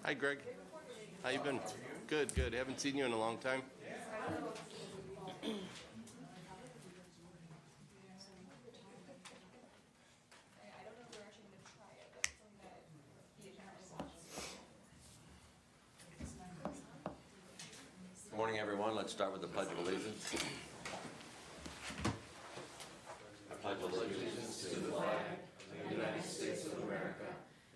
Hi, Greg. How you been? Good, good. Haven't seen you in a long time. Good morning, everyone. Let's start with the Pledge of Allegiance. I pledge allegiance to the flag of the United States of America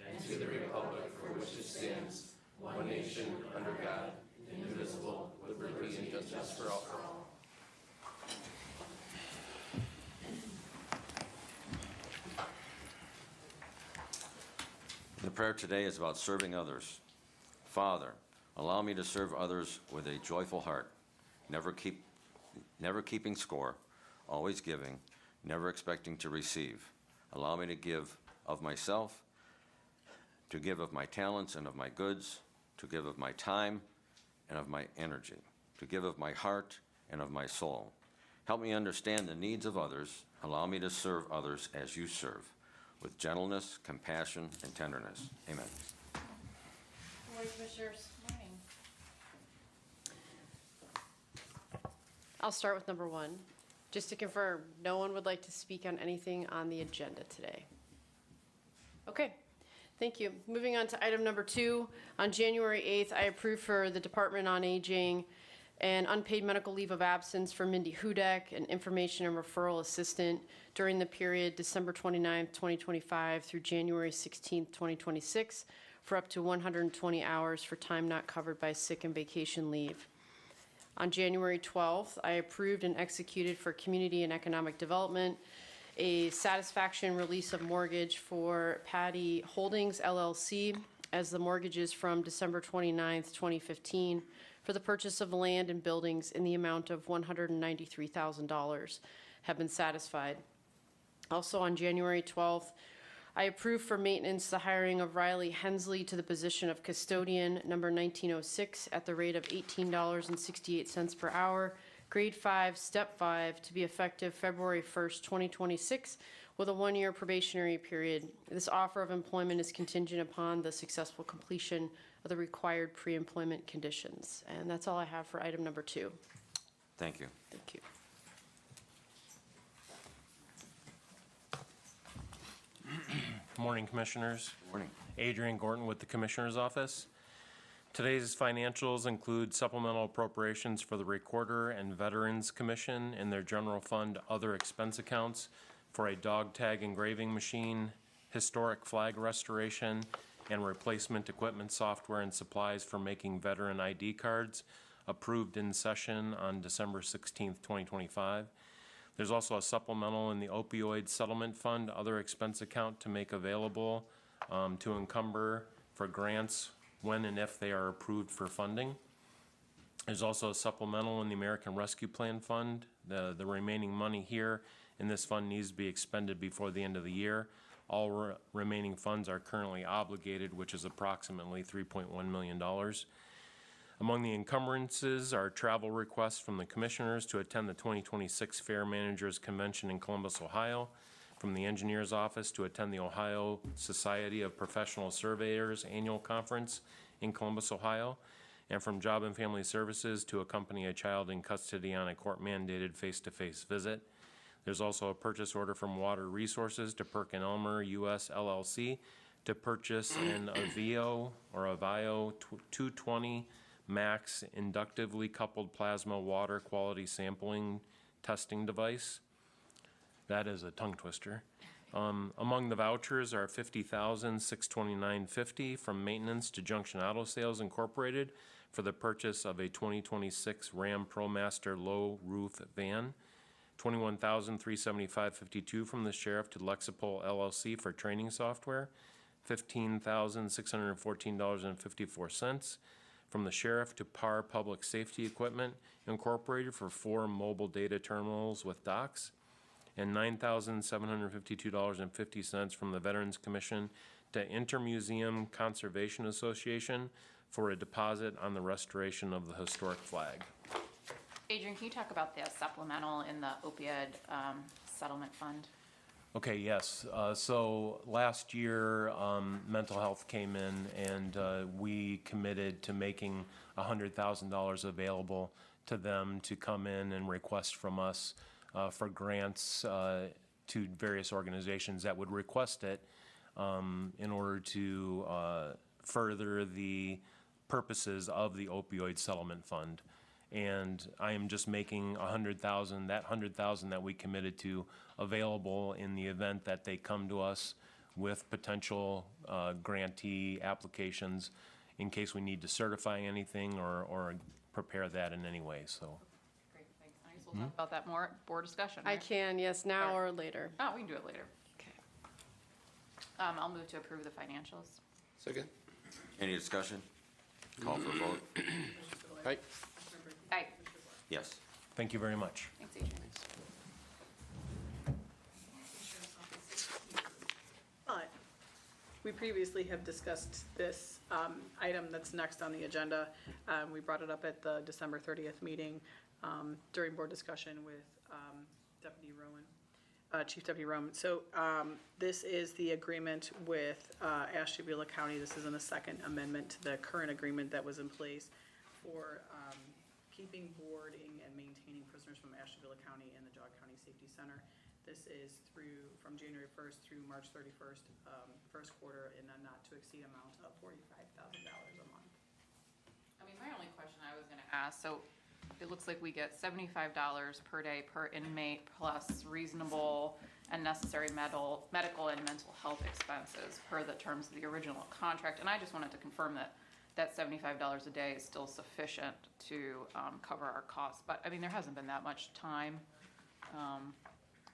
and to the republic for which it stands, one nation, under God, indivisible, with liberty and justice for all. The prayer today is about serving others. Father, allow me to serve others with a joyful heart, never keeping score, always giving, never expecting to receive. Allow me to give of myself, to give of my talents and of my goods, to give of my time and of my energy, to give of my heart and of my soul. Help me understand the needs of others. Allow me to serve others as you serve, with gentleness, compassion, and tenderness. Amen. Good morning, Commissioners. Morning. I'll start with number 1. Just to confirm, no one would like to speak on anything on the agenda today. Okay, thank you. Moving on to item number 2. On January 8th, I approved for the Department on Aging an unpaid medical leave of absence for Mindy Hudak, an information and referral assistant, during the period December 29th, 2025 through January 16th, 2026, for up to 120 hours for time not covered by sick and vacation leave. On January 12th, I approved and executed for Community and Economic Development a satisfaction release of mortgage for Patty Holdings, LLC, as the mortgages from December 29th, 2015, for the purchase of land and buildings in the amount of $193,000 have been satisfied. Also on January 12th, I approved for maintenance the hiring of Riley Hensley to the position of custodian number 1906 at the rate of $18.68 per hour, grade 5, step 5, to be effective February 1st, 2026, with a 1-year probationary period. This offer of employment is contingent upon the successful completion of the required pre-employment conditions. And that's all I have for item number 2. Thank you. Thank you. Morning, Commissioners. Morning. Adrian Gorton with the Commissioner's Office. Today's financials include supplemental appropriations for the Recorder and Veterans Commission in their general fund other expense accounts for a dog tag engraving machine, historic flag restoration, and replacement equipment, software, and supplies for making veteran ID cards, approved in session on December 16th, 2025. There's also a supplemental in the opioid settlement fund other expense account to make available to encumber for grants when and if they are approved for funding. There's also a supplemental in the American Rescue Plan Fund. The remaining money here in this fund needs to be expended before the end of the year. All remaining funds are currently obligated, which is approximately $3.1 million. Among the encumbrances are travel requests from the Commissioners to attend the 2026 Fair Managers Convention in Columbus, Ohio, from the Engineer's Office to attend the Ohio Society of Professional Surveyors Annual Conference in Columbus, Ohio, and from Job and Family Services to accompany a child in custody on a court-mandated face-to-face visit. There's also a purchase order from Water Resources to Perk and Elmer US LLC to purchase an Avio 220 Max inductively coupled plasma water quality sampling testing device. That is a tongue twister. Among the vouchers are $50,629.50 from Maintenance to Junction Auto Sales Incorporated for the purchase of a 2026 Ram ProMaster low roof van, $21,375.52 from the Sheriff to Lexipol LLC for training software, $15,614.54 from the Sheriff to PAR Public Safety Equipment Incorporated for 4 mobile data terminals with docks, and $9,752.50 from the Veterans Commission to Intermuseum Conservation Association for a deposit on the restoration of the historic flag. Adrian, can you talk about the supplemental in the opioid settlement fund? Okay, yes. So last year, mental health came in and we committed to making $100,000 available to them to come in and request from us for grants to various organizations that would request it in order to further the purposes of the opioid settlement fund. And I am just making that 100,000 that we committed to available in the event that they come to us with potential grantee applications in case we need to certify anything or prepare that in any way, so. Great, thanks. I guess we'll talk about that more at board discussion, I right? can, yes, now or later. Oh, we can do it later. Okay. I'll move to approve the financials. Second. Any discussion? Call for vote. Aye. Aye. Yes. Thank you very much. Thanks, Adrian. We previously have discussed this item that's next on the agenda. We brought it up at the December 30th meeting during board discussion with Deputy Rowan, Chief Deputy Rowan. So this is the agreement with Ashtabula County. This is in the second amendment to the current agreement that was in place for keeping, boarding, and maintaining prisoners from Ashtabula County and the Geauga County Safety Center. This is from January 1st through March 31st, first quarter, in a not to exceed amount of $45,000 a month. I mean, my only question I was gonna ask, so it looks like we get $75 per day per inmate plus reasonable and necessary medical and mental health expenses per the terms of the original contract. And I just wanted to confirm that $75 a day is still sufficient to cover our costs. But, I mean, there hasn't been that much time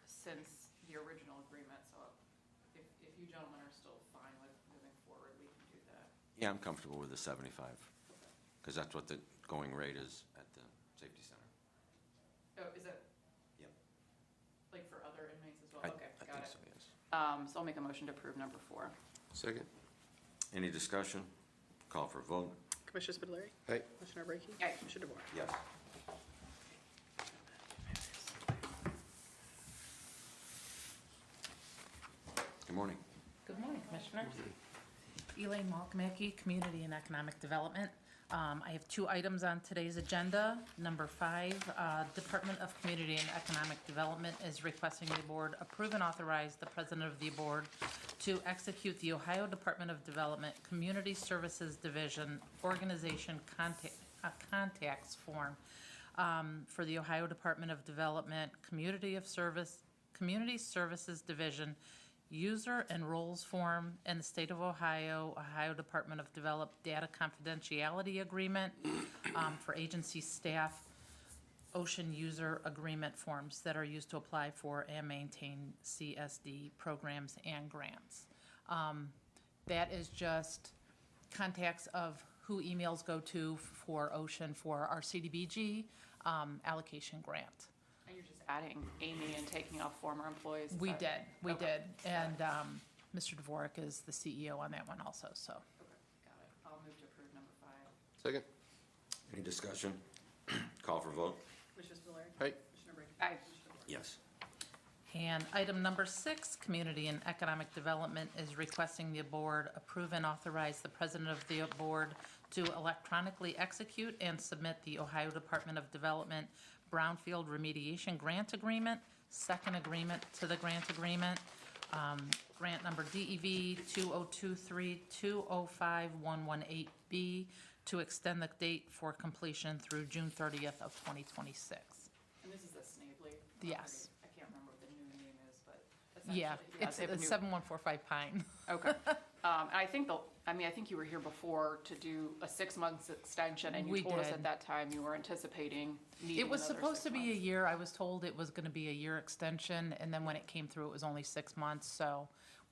since the original agreement, so if you gentlemen are still fine with moving forward, we can do that. Yeah, I'm comfortable with the 75, because that's what the going rate is at the safety center. Oh, is it? Yep. Like for other inmates as well? I Okay, think got it. so, yes. So I'll make a motion to approve number 4. Second. Any discussion? Call for vote. Commissioner Spudler. Aye. Commissioner Brackey. Aye. Commissioner DeBoer. Yes. Good morning. Good morning, Commissioners. Elaine Malkamaki, Community and Economic Development. I have 2 items on today's agenda. Number 5, Department of Community and Economic Development is requesting the board approve and authorize the president of the board to execute the Ohio Department of Development Community Services Division Organization Contacts Form for the Ohio Department of Development Community Services Division User and Roles Form in the State of Ohio, Ohio Department of Development Data Confidentiality Agreement for agency staff, Ocean User Agreement forms that are used to apply for and maintain CSD programs and grants. That is just contacts of who emails go to for Ocean for our CDBG allocation grant. And you're just adding Amy and taking off former employees? We Is that- did. Okay. And Mr. Dvorak is the CEO on that one also, so. Okay, got it. I'll move to approve number 5. Second. Any discussion? Call for vote. Commissioner Spudler. Aye. Commissioner Brackey. Aye. Commissioner DeBoer. Yes. And item number 6, Community and Economic Development is requesting the board approve and authorize the president of the board to electronically execute and submit the Ohio Department of Development Brownfield Remediation Grant Agreement, second agreement to the grant agreement, grant number DEV 2023-205-118B, to extend the date for completion through June 30th of 2026. And this is the Snavely? Yes. I can't remember what the new name is, but essentially. Yeah, it's they have a new- 7145 Pine. Okay. And I think I think you were here before to do a 6-month extension, and you We told us did. at that time you were anticipating needing It was another supposed 6 to be a months. year. I was told it was gonna be a year extension, and then when it came through, it was only 6 months, so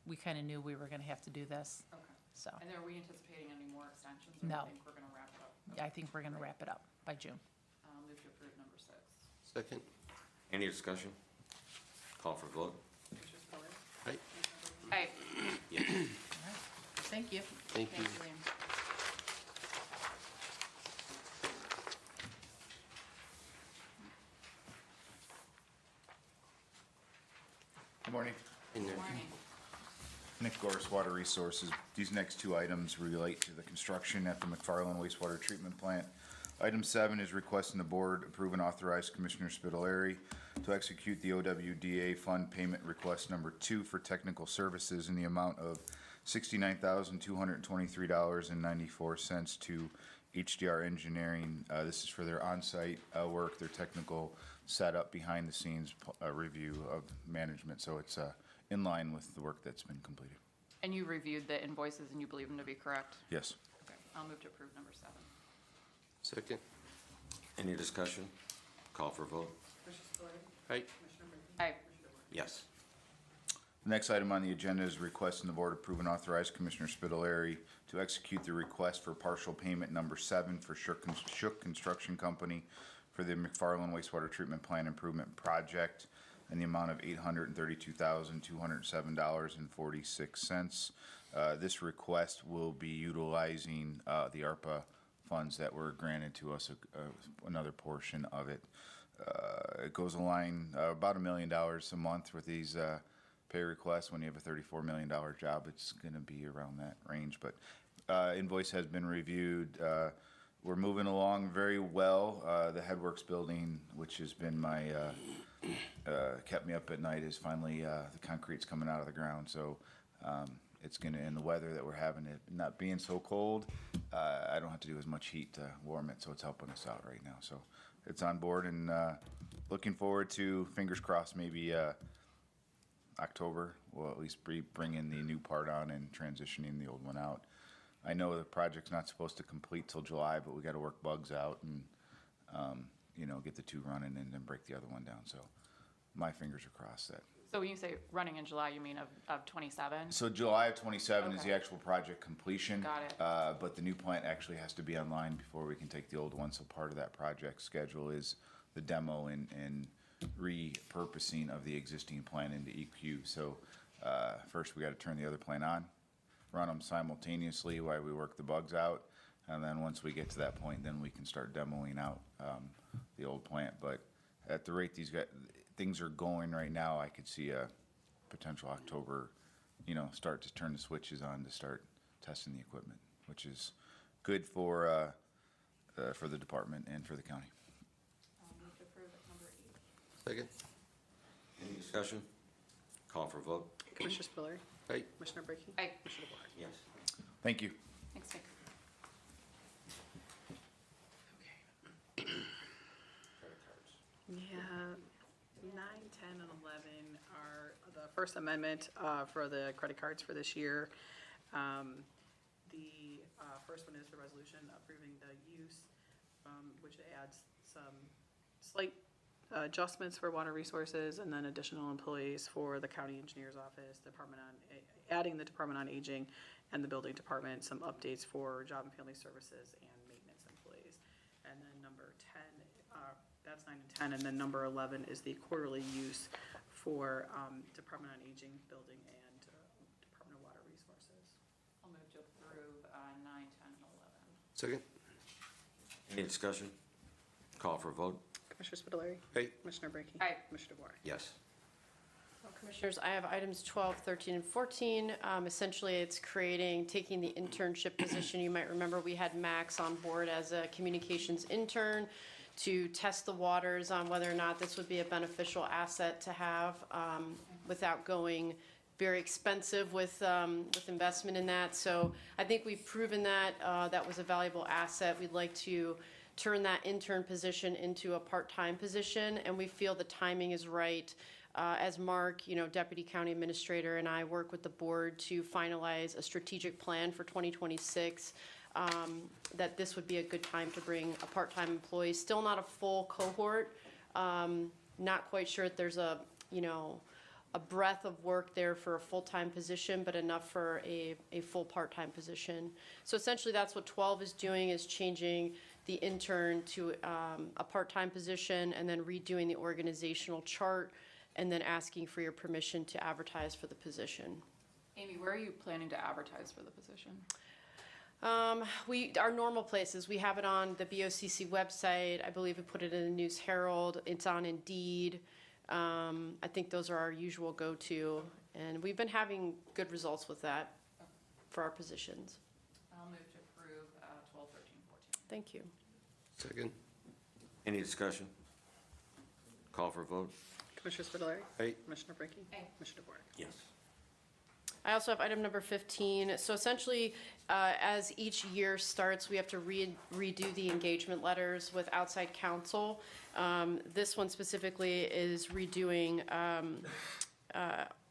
we kinda knew we were gonna have to do this, Okay. so. And are we anticipating any more extensions? Or No. do you think we're gonna wrap it up? I think we're gonna wrap it up by June. Move to approve number 6. Second. Any discussion? Call for vote. Commissioner Spudler. Aye. Aye. Yes. All right. Thank you. Thank you. Thanks, Liam. Good morning. In there. Morning. Nick Gorse, Water Resources. These next two items relate to the construction at the McFarland wastewater treatment plant. Item 7 is requesting the board approve and authorize Commissioner Spitaleri to execute the OWDA fund payment request number 2 for technical services in the amount of $69,223.94 to HDR Engineering. This is for their on-site work, their technical setup, behind the scenes review of management. So it's in line with the work that's been completed. And you reviewed the invoices and you believe them to be correct? Yes. Okay, I'll move to approve number 7. Second. Any discussion? Call for vote. Aye. Aye. Yes. The next item on the agenda is requesting the board approve and authorize Commissioner Spitaleri to execute the request for partial payment number 7 for Shook Construction Company for the McFarland wastewater treatment plant improvement project in the amount of $832,207.46. This request will be utilizing the ARPA funds that were granted to us, another portion of it. It goes a line about $1 million a month with these pay requests. When you have a $34 million job, it's going to be around that range. But invoice has been reviewed. We're moving along very well. The Headworks building, which has been my kept me up at night, is finally the concrete's coming out of the ground. So it's going to, in the weather that we're having, it not being so cold, I don't have to do as much heat to warm it, so it's helping us out right now. So it's on board, and looking forward to, fingers crossed, maybe October, we'll at least be bringing the new part on and transitioning the old one out. I know the project's not supposed to complete till July, but we got to work bugs out and, get the two running and then break the other one down. So my fingers are crossed that. So when you say running in July, you mean of 27? So July of 27 is Okay. the actual project completion. Got it. But the new plant actually has to be online before we can take the old one. So part of that project schedule is the demo and repurposing of the existing plant into EQ. So first we got to turn the other plant on, run them simultaneously while we work the bugs out. And then once we get to that point, then we can start demoing out the old plant. But at the rate things are going right now, I could see a potential October, start to turn the switches on to start testing the equipment, which is good for the department and for the county. I'll move to approve at number 8. Second. Any discussion? Call for vote. Commissioner Spillier. Aye. Commissioner Brackey. Aye. Commissioner DeBoer. Yes. Thank you. Thanks, Nick. Credit cards. Yeah, 9, 10, and 11 are the First Amendment for the credit cards for this year. The first one is the resolution approving the use, which adds some slight adjustments for water resources and then additional employees for the county engineer's office, adding the Department on Aging and the building department, some updates for job and family services and maintenance employees. And then number 10, that's 9 and 10, and then number 11 is the quarterly use for Department on Aging, building, and Department of Water Resources. I'll move to approve 9, 10, and 11. Second. Any discussion? Call for vote. Commissioner Spitaleri. Aye. Commissioner Brackey. Aye. Commissioner DeBoer. Yes. Well, Commissioners, I have items 12, 13, and 14. Essentially, it's taking the internship position. You might remember we had Max on board as a communications intern to test the waters on whether or not this would be a beneficial asset to have without going very expensive with investment in that. So I think we've proven that that was a valuable asset. We'd like to turn that intern position into a part-time position, and we feel the timing is right. As Mark, Deputy County Administrator, and I work with the board to finalize a strategic plan for 2026, that this would be a good time to bring a part-time employee. Still not a full cohort. Not quite sure if there's a breadth of work there for a full-time position, but enough for a full part-time position. So essentially, that's what 12 is doing, is changing the intern to a part-time position and then redoing the organizational chart and then asking for your permission to advertise for the position. Amy, where are you planning to advertise for the position? Our normal places, we have it on the BOCC website. I believe we put it in the News Herald. It's on Indeed. I think those are our usual go-to. And we've been having good results with that for our positions. I'll move to approve 12, 13, 14. Thank you. Second. Any discussion? Call for a vote? Commissioner Spitaleri? Aye. Commissioner Brinkley? Aye. Commissioner DeWark? Yes. I also have item number 15. So essentially, as each year starts, we have to redo the engagement letters with outside counsel. This one specifically is redoing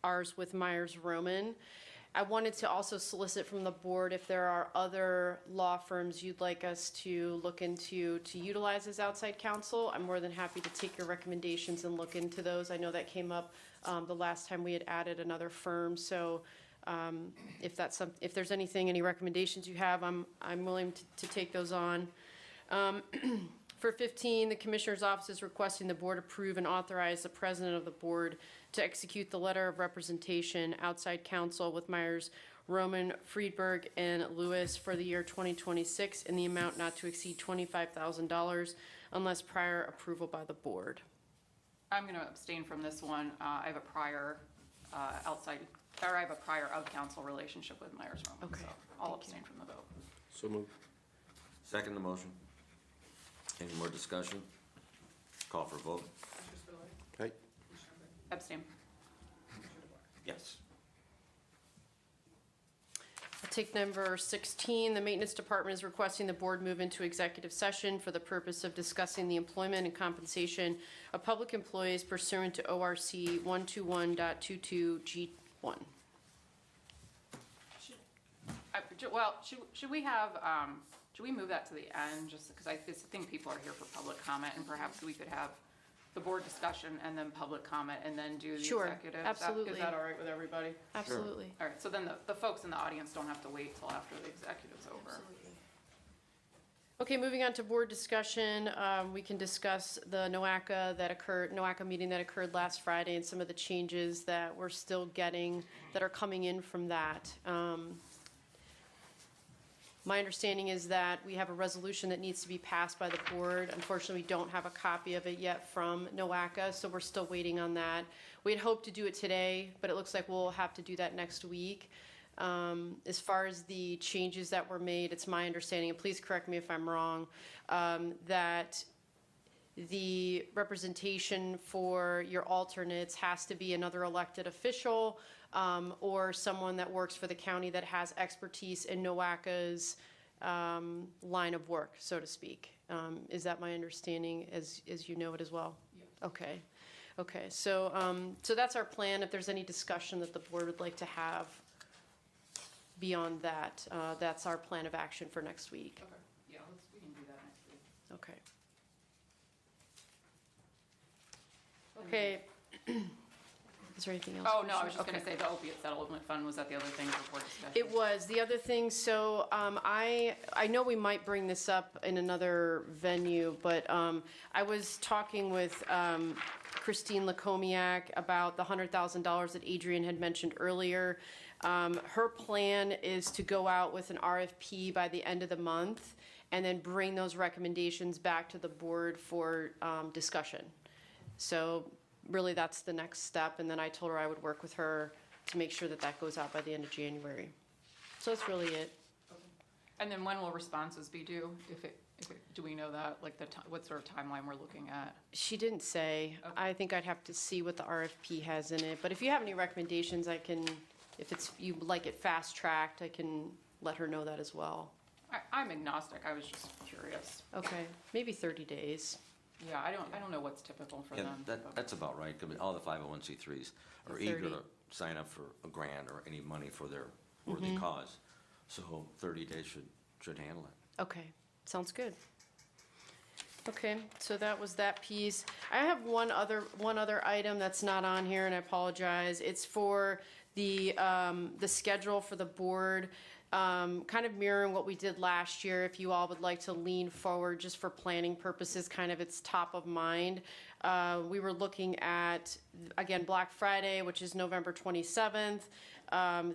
ours with Myers-Roman. I wanted to also solicit from the board if there are other law firms you'd like us to look into to utilize as outside counsel. I'm more than happy to take your recommendations and look into those. I know that came up the last time we had added another firm. So if there's any recommendations you have, I'm willing to take those on. For 15, the Commissioner's Office is requesting the board approve and authorize the President of the Board to execute the letter of representation outside counsel with Myers, Roman, Friedberg, and Lewis for the year 2026 in the amount not to exceed $25,000 unless prior approval by the board. I'm going to abstain from this one. I have a prior I have a prior of-counsel relationship with Myers-Roman. Okay, So I'll thank you. abstain from the vote. So moved. Second the motion. Any more discussion? Call for a vote? Commissioner Spitaleri? Aye. Commissioner Brinkley? Abstain. Commissioner DeWark? Yes. I'll take number 16. The Maintenance Department is requesting the board move into executive session for the purpose of discussing the employment and compensation of public employees pursuant to ORC 121.22G1. Well, should we have, should we move that to the end, just because I think people are here for public comment, and perhaps we could have the board discussion and then public comment, and then do the Sure, executive? absolutely. Is that all right with everybody? Absolutely. All right, so then the folks in the audience don't have to wait till after the executive's over. Okay, moving on to board discussion, we can discuss the NOACA meeting that occurred last Friday and some of the changes that we're still getting that are coming in from that. My understanding is that we have a resolution that needs to be passed by the board. Unfortunately, we don't have a copy of it yet from NOACA, so we're still waiting on that. We had hoped to do it today, but it looks like we'll have to do that next week. As far as the changes that were made, it's my understanding, and please correct me if I'm wrong, that the representation for your alternates has to be another elected official or someone that works for the county that has expertise in NOACA's line of work, so to speak. Is that my understanding as you know it as well? Yes. Okay. Okay, so that's our plan. If there's any discussion that the board would like to have beyond that, that's our plan of action for next week. Okay, yeah, we can do that next week. Okay. Okay. Is there anything else? Oh, no, I was just Okay. gonna say the opiate settlement fund, was that the other thing before discussion? It was. The other thing, so I know we might bring this up in another venue, but I was talking with Christine Lacomiac about the $100,000 that Adrian had mentioned earlier. Her plan is to go out with an RFP by the end of the month and then bring those recommendations back to the board for discussion. So really, that's the next step, and then I told her I would work with her to make sure that that goes out by the end of January. So that's really it. And then when will responses be due? Do we know that, like what sort of timeline we're looking at? She didn't say. Okay. I think I'd have to see what the RFP has in it, but if you have any recommendations, I can, if you like it fast-tracked, I can let her know that as well. I'm agnostic, I was just curious. Okay, maybe 30 days. Yeah, I don't know what's typical for Yeah, them. that's about right. 'Cause all the 501c3s are 30. eager to sign up for a grant or any money for their worthy cause. So 30 days should handle it. Okay, sounds good. Okay, so that was that piece. I have one other item that's not on here, and I apologize. It's for the schedule for the board, kind of mirroring what we did last year. If you all would like to lean forward just for planning purposes, kind of it's top of mind. We were looking at, again, Black Friday, which is November 27th.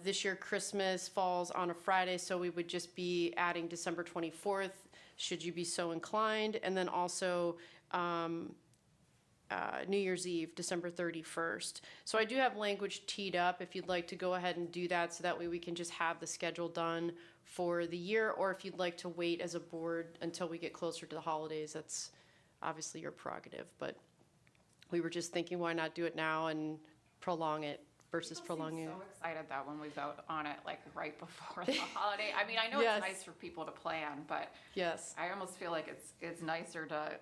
This year, Christmas falls on a Friday, so we would just be adding December 24th, should you be so inclined. And then also New Year's Eve, December 31st. So I do have language teed up if you'd like to go ahead and do that, so that way we can just have the schedule done for the year, or if you'd like to wait as a board until we get closer to the holidays, that's obviously your prerogative, but we were just thinking, why not do it now and prolong it versus People seem prolonging it? so excited that when we vote on it, like right before the holiday. I mean, I know Yes. it's nice for people to plan, but Yes, I almost feel like it's nicer to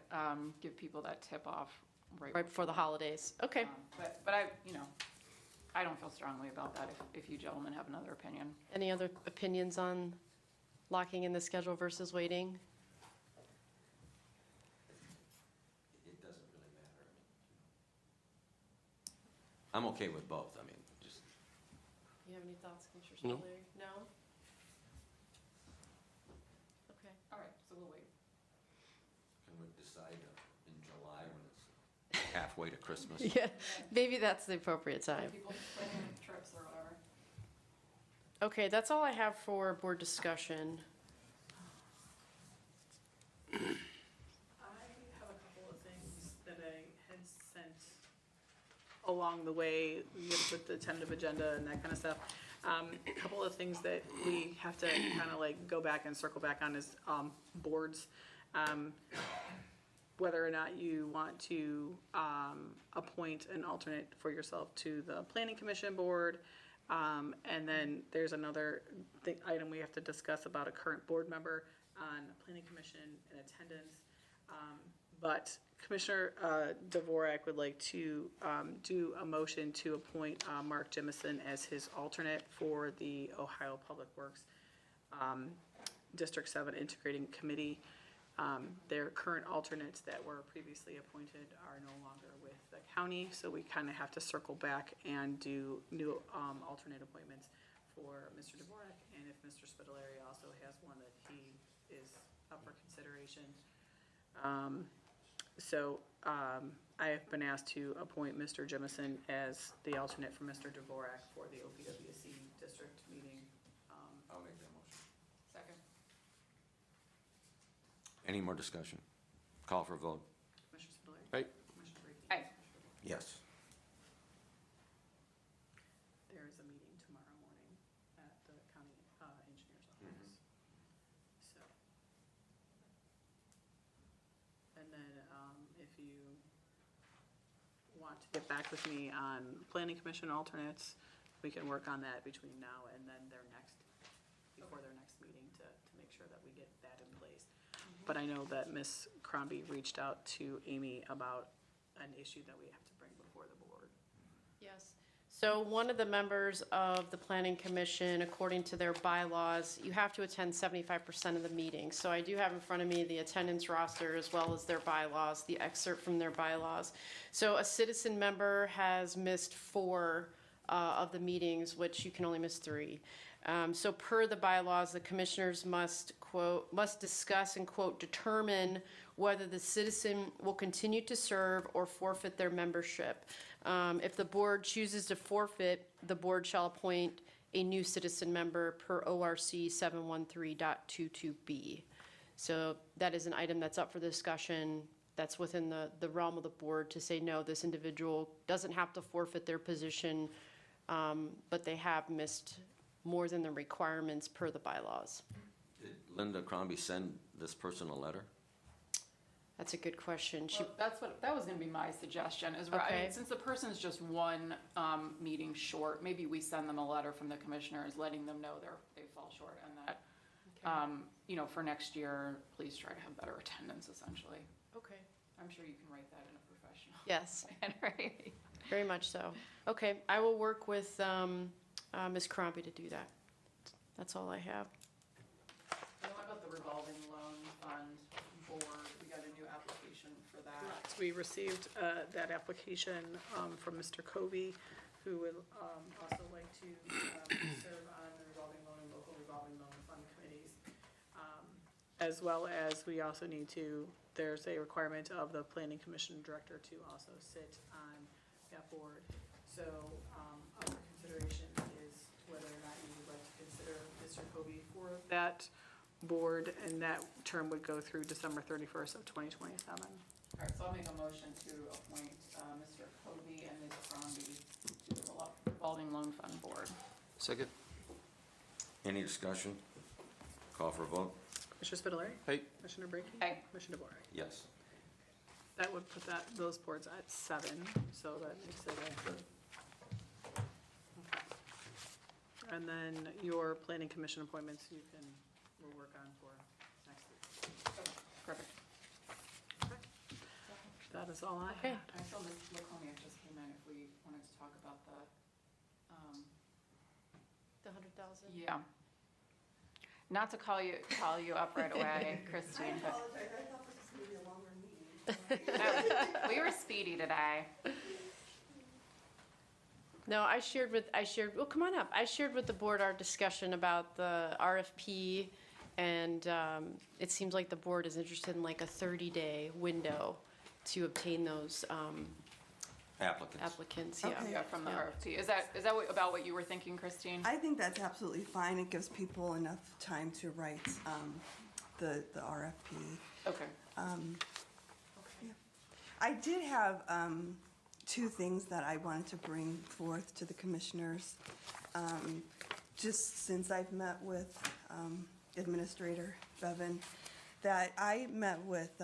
give people that tip off right before the holidays. Okay, But I, I don't feel strongly about that if you gentlemen have another opinion. any other opinions on locking in the schedule versus waiting? It doesn't really matter. I'm okay with both, I mean, just, You have any thoughts, Commissioner No. Spudler? No? Okay. All right, so we'll wait. can we decide in July when it's halfway to Christmas? Yeah, maybe that's the appropriate time. People planning trips or whatever. Okay, that's all I have for board discussion. I have a couple of things that I had sent along the way with the tentative agenda and that kind of stuff. A couple of things that we have to kind of like go back and circle back on is boards. Whether or not you want to appoint an alternate for yourself to the planning commission board. And then there's another item we have to discuss about a current board member on planning commission in attendance. But Commissioner Dvorak would like to do a motion to appoint Mark Jemison as his alternate for the Ohio Public Works District 7 Integrating Committee. Their current alternates that were previously appointed are no longer with the county, so we kind of have to circle back and do new alternate appointments for Mr. Dvorak, and if Mr. Spitaleri also has one that he is up for consideration. I have been asked to appoint Mr. Jemison as the alternate for Mr. Dvorak for the OPWC district meeting. I'll make that motion. Second. Any more discussion? Call for a vote. Commissioner Spitaleri? Aye. Commissioner Brady? Aye. Yes. There is a meeting tomorrow morning at the county engineer's office. So. And then if you want to get back with me on planning commission alternates, we can work on that between now and then before their next meeting to make sure that we get that in place. But I know that Ms. Crombie reached out to Amy about an issue that we have to bring before the board. Yes. So one of the members of the planning commission, according to their bylaws, you have to attend 75% of the meetings. So I do have in front of me the attendance roster as well as their bylaws, the excerpt from their bylaws. So a citizen member has missed 4 of the meetings, which you can only miss 3. So per the bylaws, the commissioners must discuss and quote, determine whether the citizen will continue to serve or forfeit their membership. If the board chooses to forfeit, the board shall appoint a new citizen member per ORC 713.22B. So that is an item that's up for discussion. That's within the realm of the board to say, no, this individual doesn't have to forfeit their position, but they have missed more than the requirements per the bylaws. Did Linda Crombie send this person a letter? That's a good question. Well, that was gonna be my suggestion, is, I Okay. mean, since the person's just one meeting short, maybe we send them a letter from the commissioners letting them know they fall short, and that, for next year, please try to have better attendance, essentially. Okay. I'm sure you can write that in a professional Yes, manner. very much so. Okay, I will work with Ms. Crombie to do that. That's all I have. And what about the revolving loan fund board? We got a new application for that. We received that application from Mr. Covey, who would also like to serve on the revolving loan and local revolving loan fund committees. As well as we also need to, there's a requirement of the planning commission director to also sit on that board. So up for consideration is whether or not you would like to consider Mr. Covey for that board, and that term would go through December 31st of 2027. All right, so I'll make a motion to appoint Mr. Covey and Ms. Crombie to the revolving loan fund board. Second. Any discussion? Call for a vote? Commissioner Spitaleri? Hey. Commissioner Brackey? Aye. Commissioner DeBoer? Yes. That would put those boards at 7, so that makes it a. Okay. And then your planning commission appointments we'll work on for next week. Perfect. Okay. That is all I Okay. had. I saw Ms. Laconia just came in if we wanted to talk about the, The 100,000? yeah. Not to call you up right away, Christine, but. I thought this was gonna be a longer meeting. No, we were speedy today. No, well, come on up. I shared with the board our discussion about the RFP, and it seems like the board is interested in like a 30-day window to obtain those applicants, yeah. Okay. Yeah, from the Yeah. RFP. Is that about what you were thinking, Christine? I think that's absolutely fine. It gives people enough time to write the RFP. Okay. I did have 2 things that I wanted to bring forth to the commissioners. Just since I've met with Administrator Bevan, that I met with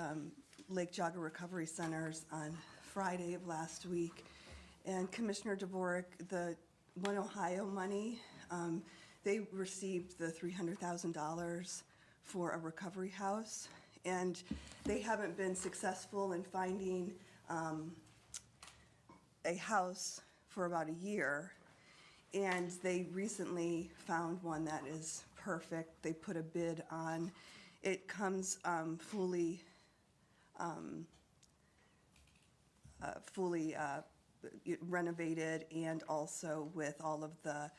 Lake Geauga Recovery Centers on Friday of last week. And Commissioner DeBoer, the One Ohio money, they received the $300,000 for a recovery house. And they haven't been successful in finding a house for about a year. And they recently found one that is perfect. They put a bid on. It comes fully renovated, and also with all of the,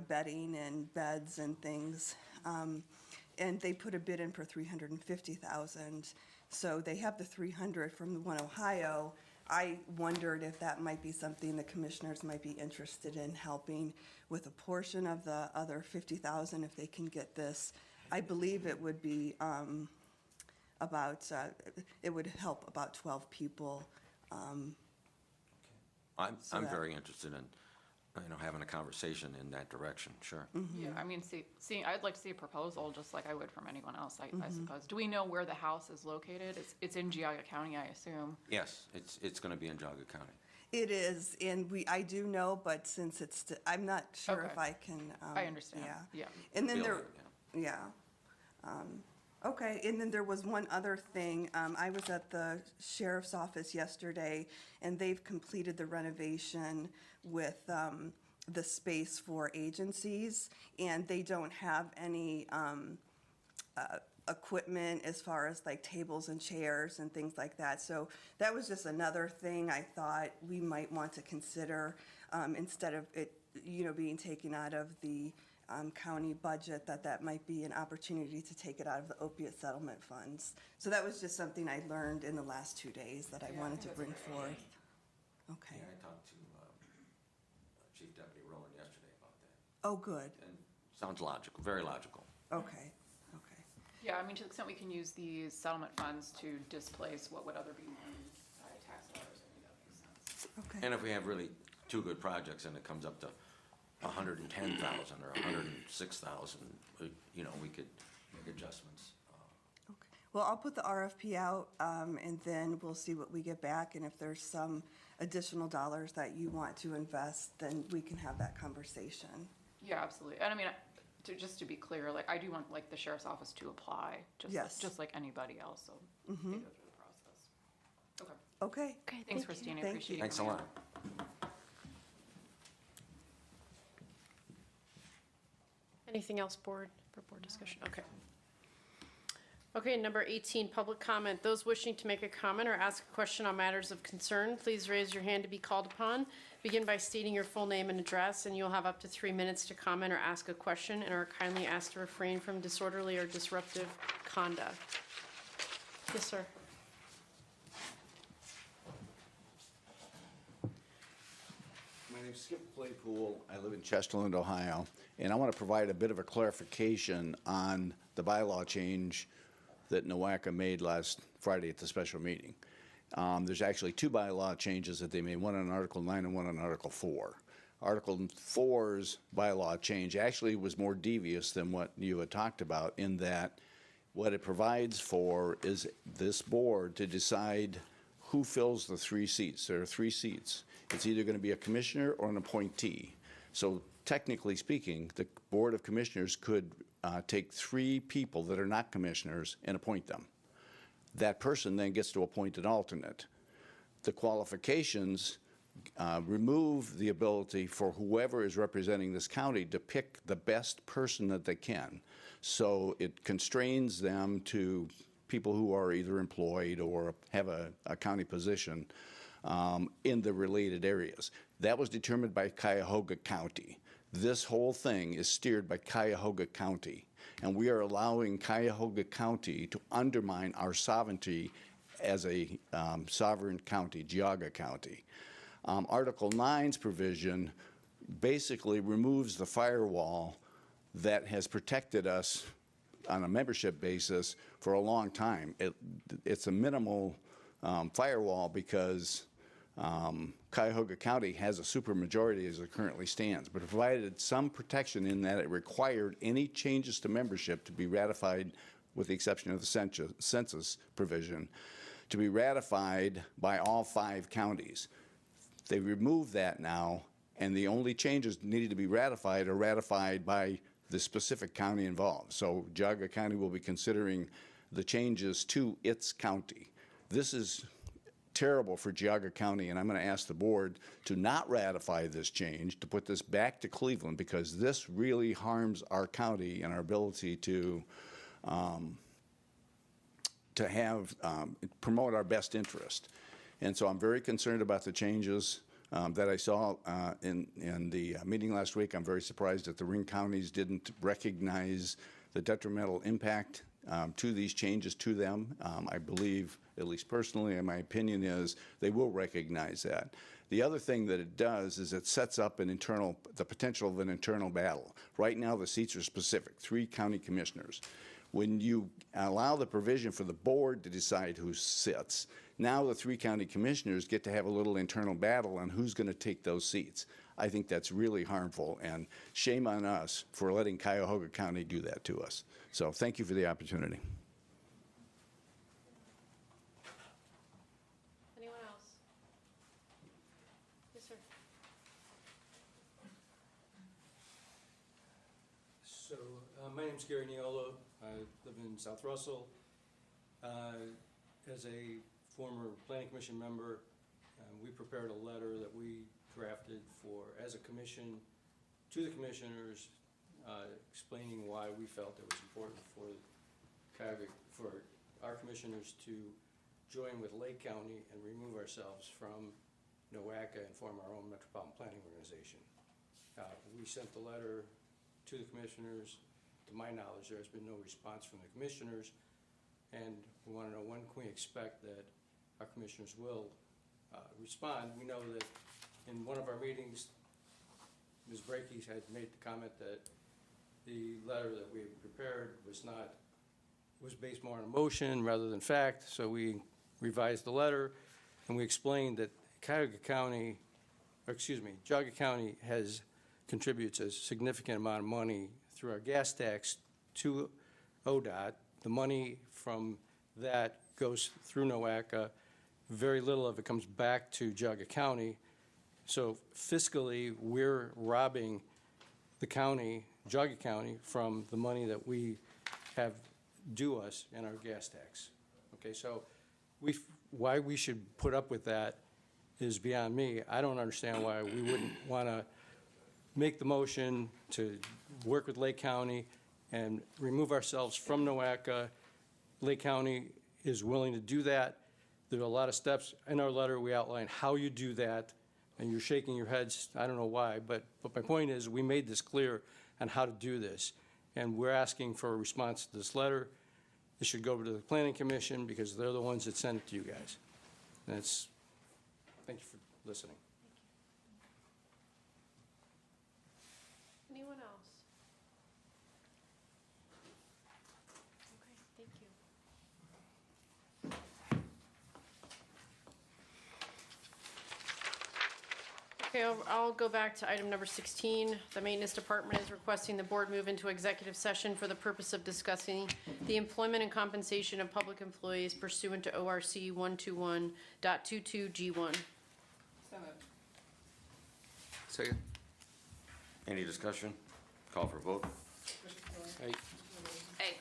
bedding and beds and things. And they put a bid in for $350,000. So they have the 300 from the One Ohio. I wondered if that might be something the commissioners might be interested in helping with a portion of the other 50,000 if they can get this. I believe it would be it would help about 12 people. I'm that- very interested in, having a conversation in that direction, sure. Yeah, I mean, I'd like to see a proposal, just like I would from anyone else, I suppose. Do we know where the house is located? It's in Geauga County, I assume. Yes, it's going to be in Geauga County. It is, and I do know, but since I'm not sure if Okay. I can. I understand. Yeah. And then there, Building, yeah. Okay, and then there was one other thing. I was at the sheriff's office yesterday, and they've completed the renovation with the space for agencies, and they don't have any equipment as far as like tables and chairs and things like that. So that was just another thing I thought we might want to consider, instead of it, being taken out of the county budget, that might be an opportunity to take it out of the opiate settlement funds. So that was just something I learned in the last 2 days that I Yeah, I wanted think to that's bring a great forth. Okay. Yeah, I talked to Chief Deputy Rowan yesterday about that. Oh, good. And sounds logical, very logical. Okay. Yeah, I mean, to the extent we can use these settlement funds to displace what would other be used by tax dollars, I think that makes sense. Okay. And if we have really 2 good projects and it comes up to 110,000 or 106,000, we could make adjustments. Okay. Well, I'll put the RFP out, and then we'll see what we get back. And if there's some additional dollars that you want to invest, then we can have that conversation. Yeah, absolutely. And I mean, just to be clear, like, I do want, like, the sheriff's office to apply, Yes. just like anybody else, so they go through the process. Okay. Okay. Okay, Thanks, Christine. I Thank appreciate you. you. Thanks a coming lot. in. Anything else, board, for board discussion? Okay. Okay, number 18, public comment. Those wishing to make a comment or ask a question on matters of concern, please raise your hand to be called upon. Begin by stating your full name and address, and you'll have up to 3 minutes to comment or ask a question, and are kindly asked to refrain from disorderly or disruptive conduct. Yes, sir. My name's Skip Claypool. I live in Chesterland, Ohio, and I want to provide a bit of a clarification on the bylaw change that NOACA made last Friday at the special meeting. There's actually two bylaw changes that they made, one on Article 9 and one on Article 4. Article 4's bylaw change actually was more devious than what you had talked about, in that what it provides for is this board to decide who fills the 3 seats. There are 3 seats. It's either going to be a commissioner or an appointee. So technically speaking, the Board of Commissioners could take 3 people that are not commissioners and appoint them. That person then gets to appoint an alternate. The qualifications remove the ability for whoever is representing this county to pick the best person that they can. So it constrains them to people who are either employed or have a county position in the related areas. That was determined by Cuyahoga County. This whole thing is steered by Cuyahoga County, and we are allowing Cuyahoga County to undermine our sovereignty as a sovereign county, Geauga County. Article 9's provision basically removes the firewall that has protected us on a membership basis for a long time. It's a minimal firewall because Cuyahoga County has a supermajority as it currently stands, but it provided some protection in that it required any changes to membership to be ratified, with the exception of the census provision, to be ratified by all 5 counties. They removed that now, and the only changes needed to be ratified are ratified by the specific county involved. So Geauga County will be considering the changes to its county. This is terrible for Geauga County, and I'm going to ask the board to not ratify this change, to put this back to Cleveland, because this really harms our county and our ability to promote our best interest. And so I'm very concerned about the changes that I saw in the meeting last week. I'm very surprised that the ring counties didn't recognize the detrimental impact to these changes to them. I believe, at least personally, and my opinion is, they will recognize that. The other thing that it does is it sets up the potential of an internal battle. Right now, the seats are specific, 3 county commissioners. When you allow the provision for the board to decide who sits, now the 3 county commissioners get to have a little internal battle on who's going to take those seats. I think that's really harmful, and shame on us for letting Cuyahoga County do that to us. So thank you for the opportunity. Anyone else? Yes, sir. So, my name's Gary Niolo. I live in South Russell. As a former planning commission member, we prepared a letter that we drafted as a commission to the commissioners, explaining why we felt it was important for our commissioners to join with Lake County and remove ourselves from NOACA and form our own metropolitan planning organization. We sent the letter to the commissioners. To my knowledge, there has been no response from the commissioners, and we want to know, when can we expect that our commissioners will respond? We know that in one of our meetings, Ms. Brakey had made the comment that the letter that we had prepared was based more on emotion rather than fact, so we revised the letter, and we explained that Geauga County contributes a significant amount of money through our gas tax to ODOT. The money from that goes through NOACA. Very little of it comes back to Geauga County. So fiscally, we're robbing the county, Geauga County, from the money that we have due us in our gas tax. Okay, so why we should put up with that is beyond me. I don't understand why we wouldn't want to make the motion to work with Lake County and remove ourselves from NOACA. Lake County is willing to do that. There are a lot of steps. In our letter, we outline how you do that, and you're shaking your heads. I don't know why, but my point is, we made this clear on how to do this, and we're asking for a response to this letter. It should go to the Planning Commission, because they're the ones that sent it to you guys. And thank you for listening. Anyone else? Okay, thank you. Okay, I'll go back to item number 16. The Maintenance Department is requesting the board move into executive session for the purpose of discussing the employment and compensation of public employees pursuant to ORC 121.22G1. So moved. Second. Any discussion? Call for vote? Aye. A.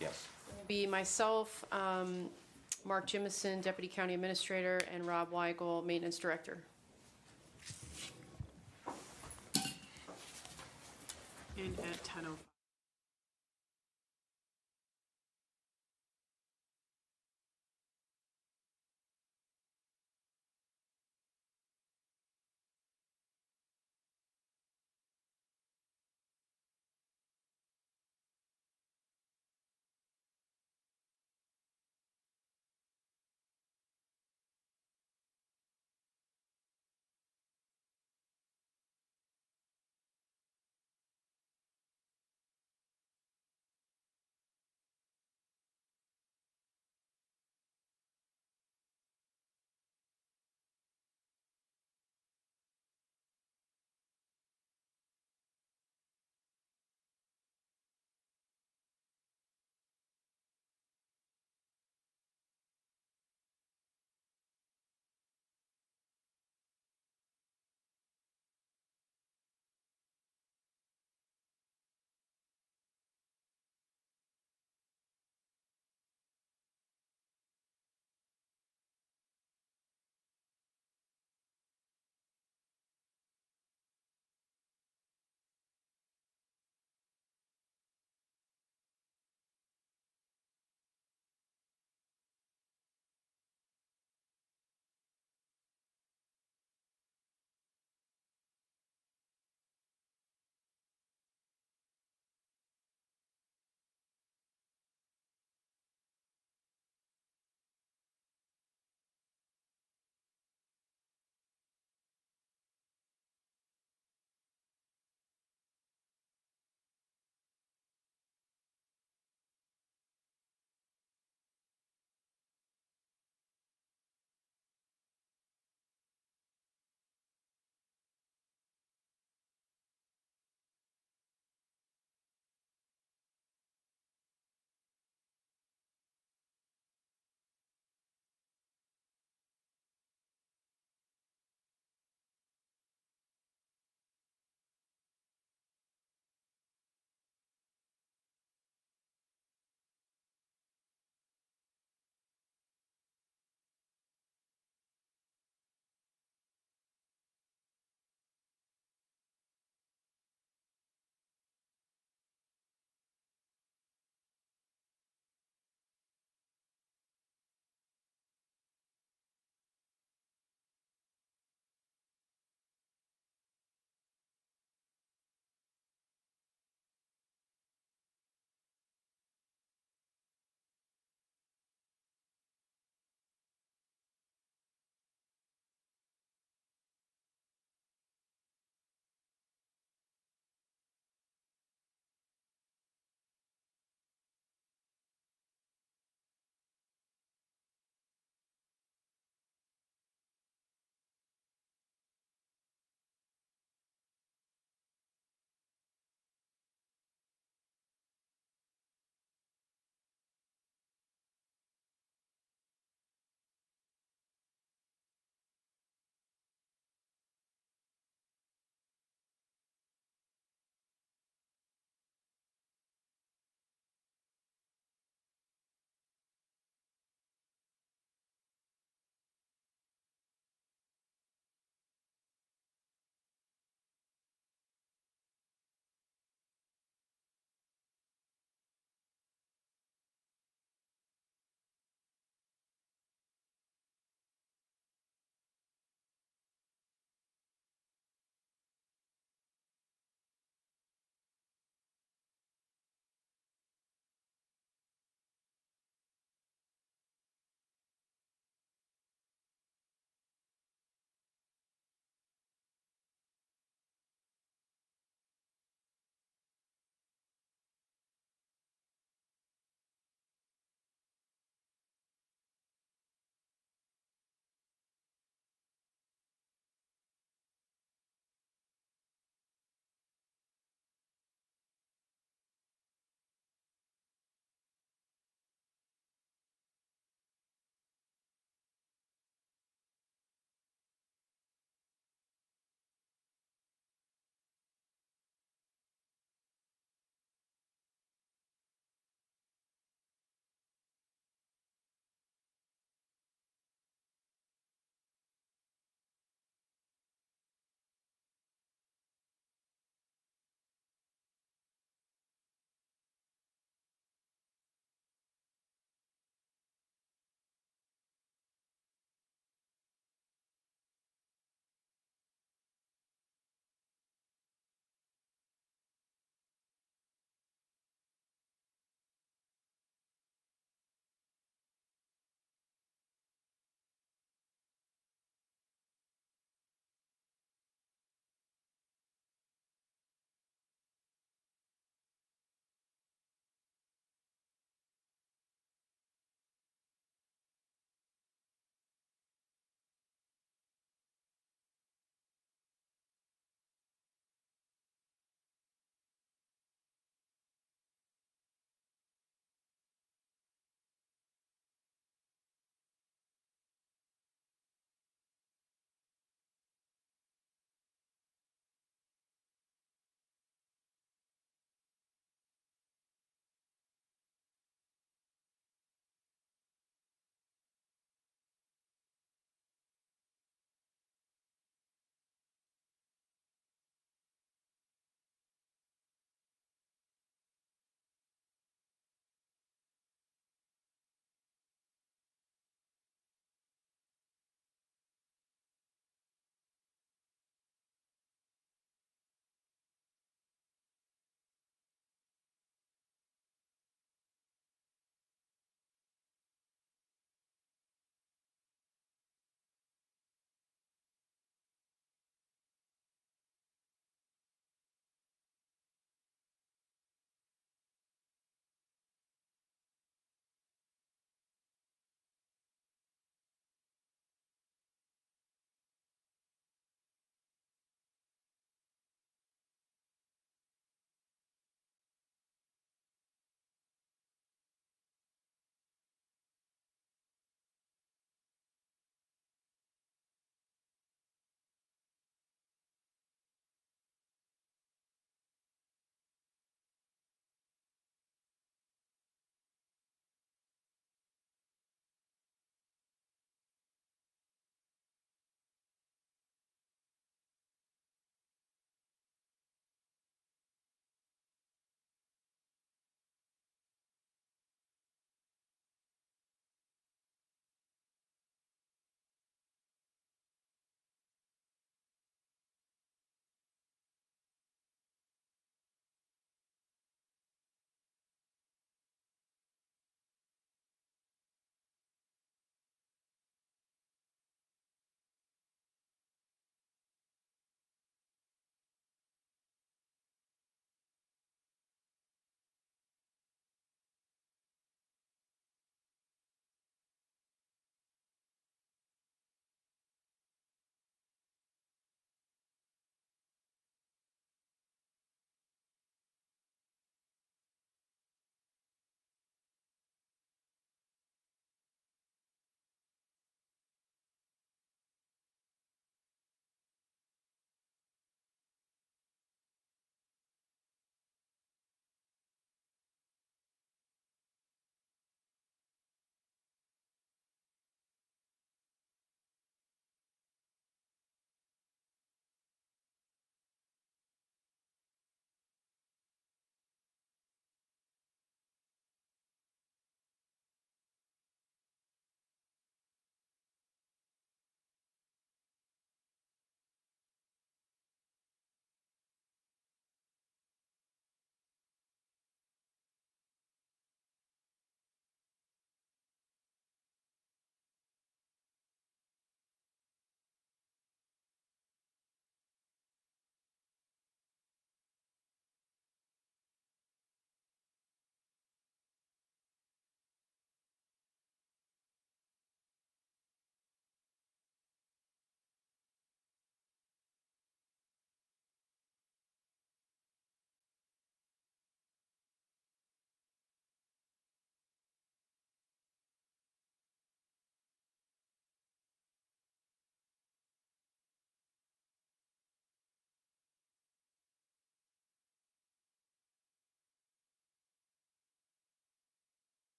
Yes. Be myself, Mark Jimison, Deputy County Administrator, and Rob Weigel, Maintenance Director. And at 10:05.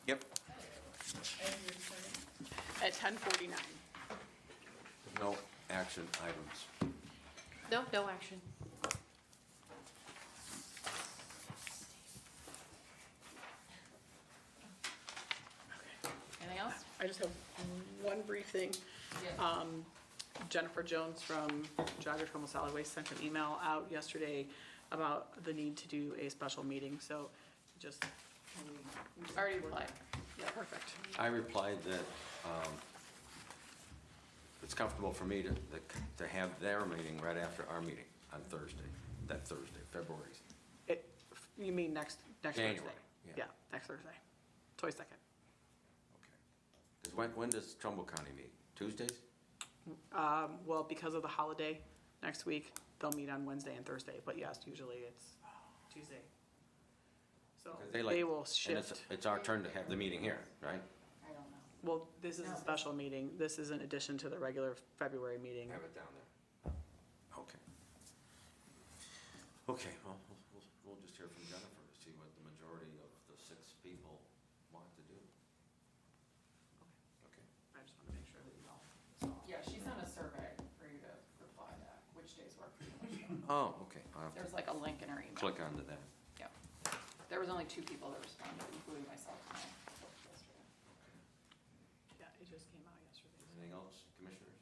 Yep. At 10:49. No action items. No, no action. Anything else? I just have one brief thing. Yeah. Jennifer Jones from Geauga Solid Waste sent an email out yesterday about the need to do a special meeting, so just. Already replied. Yeah, perfect. I replied that it's comfortable for me to have their meeting right after our meeting on Thursday, that Thursday, February. You mean next Thursday? January, yeah. Yeah, next Thursday, 22nd. Okay. 'Cause when does Trumbull County meet? Tuesdays? Well, because of the holiday next week, they'll meet on Wednesday and Thursday, but yes, usually it's Tuesday. So 'Cause they will and shift. it's our turn to have the meeting here, right? I don't know. Well, this is a special meeting. This is in addition to the regular February meeting. Have it down there. Okay. Okay, well, we'll just hear from Jennifer to see what the majority of the 6 people want to do. Okay. I just want to make sure that you all saw. Yeah, she sent a survey for you to reply back, which days work for you. Oh, okay. I'll have There's to like a link in her email. click onto that. Yep. There was only 2 people that responded, including myself tonight. Yeah, it just came out yesterday. Anything else, commissioners?